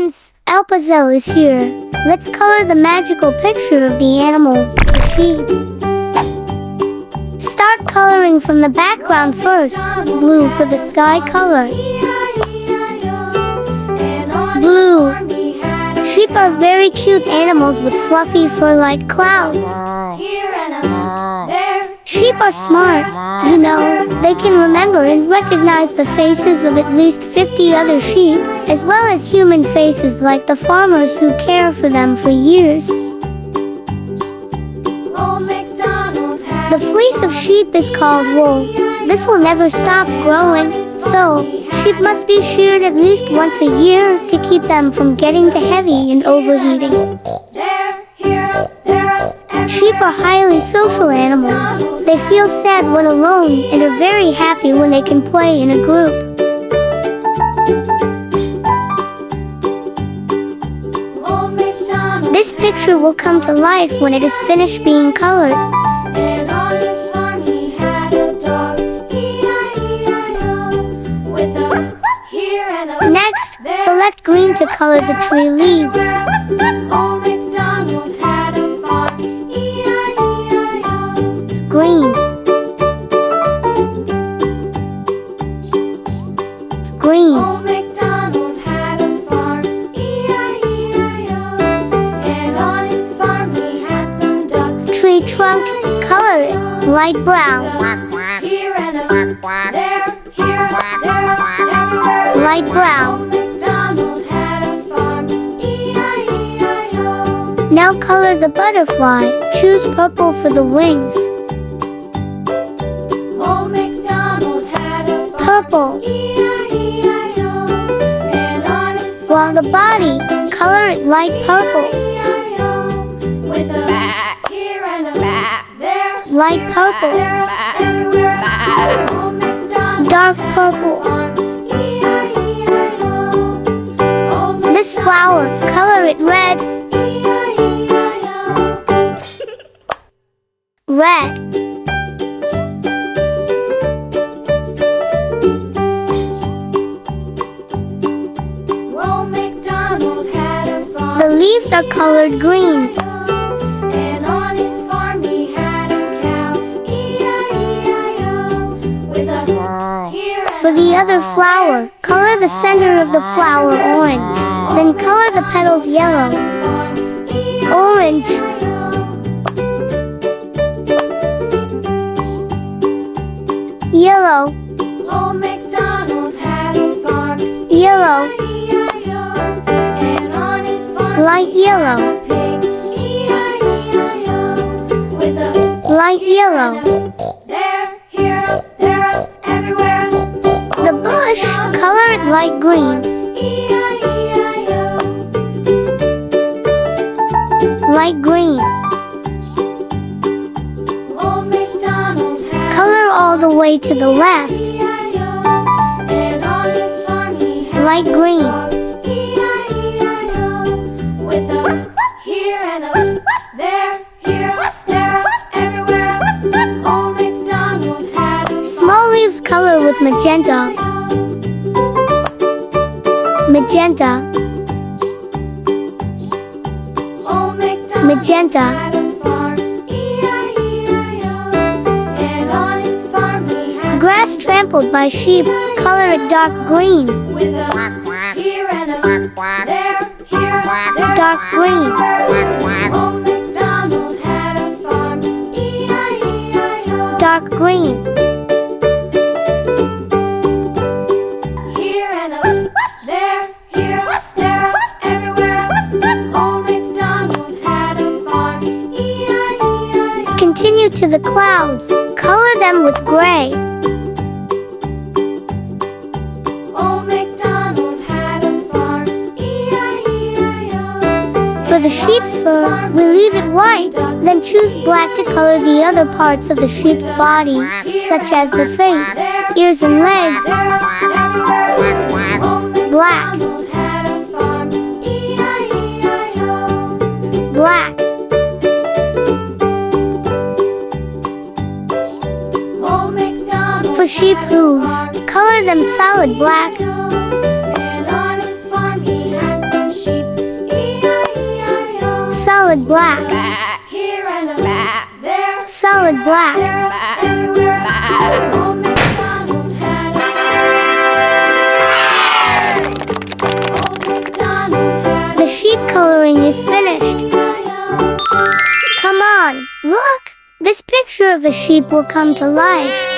Friends, Alpazel is here. Let's color the magical picture of the animal, the sheep. Start coloring from the background first. Blue for the sky color. Blue. Sheep are very cute animals with fluffy fur like clouds. Sheep are smart. You know, they can remember and recognize the faces of at least 50 other sheep, as well as human faces like the farmers who care for them for years. The fleece of sheep is called wool. This will never stop growing, so sheep must be sheared at least once a year to keep them from getting too heavy and overheating. Sheep are highly social animals. They feel sad when alone and are very happy when they can play in a group. This picture will come to life when it is finished being colored. Next, select green to color the tree leaves. Green. Green. Old MacDonald had a farm, E-I-E-I-O, and on his farm he had some ducks. Tree trunk, color it light brown. Here and there, here, there, everywhere. Light brown. Old MacDonald had a farm, E-I-E-I-O. Now color the butterfly. Choose purple for the wings. Old MacDonald had a farm, Purple. E-I-E-I-O, and on his While the body, color it light purple. E-I-E-I-O, with a here and a there, Light purple. there, everywhere. Old MacDonald Dark purple. farm, E-I-E-I-O. Old This flower, color it red. E-I-E-I-O. Red. Old MacDonald had a farm, The leaves are colored green. and on his farm he had a cow, E-I-E-I-O, with a here and For the other flower, color the center of the flower orange. Then color the petals yellow. Orange. Yellow. Old MacDonald had a farm, Yellow. E-I-E-I-O, and on his farm Light yellow. pig, E-I-E-I-O, with a Light yellow. there, here, there, everywhere. The bush, color it light green. E-I-E-I-O. Light green. Old MacDonald had Color all the way to the left. E-I-O, and on his farm he had Light green. dog, E-I-E-I-O, with a here and a there, here, there, everywhere. Old MacDonald had a Small leaves color with magenta. Magenta. Old MacDonald Magenta. had a farm, E-I-E-I-O, and on his farm he had Grass trampled by sheep, color it dark green. with a here and a there, here, there, Dark green. everywhere. Old MacDonald had a farm, E-I-E-I-O, Dark green. here and a there, here, there, everywhere. Old MacDonald had a farm, E-I-E-I-O. Continue to the clouds. Color them with gray. Old MacDonald had a farm, E-I-E-I-O. For the sheep's fur, we leave it white. Then choose black to color the other parts of the sheep's body, such as the face, ears and legs. Black. Black. For sheep hooves, color them solid black. And on his farm he had some solid black, Here and there, solid black. everywhere. Old MacDonald had Old MacDonald had The sheep coloring is finished. E-I-O. Come on, look! This picture of a sheep will come to life.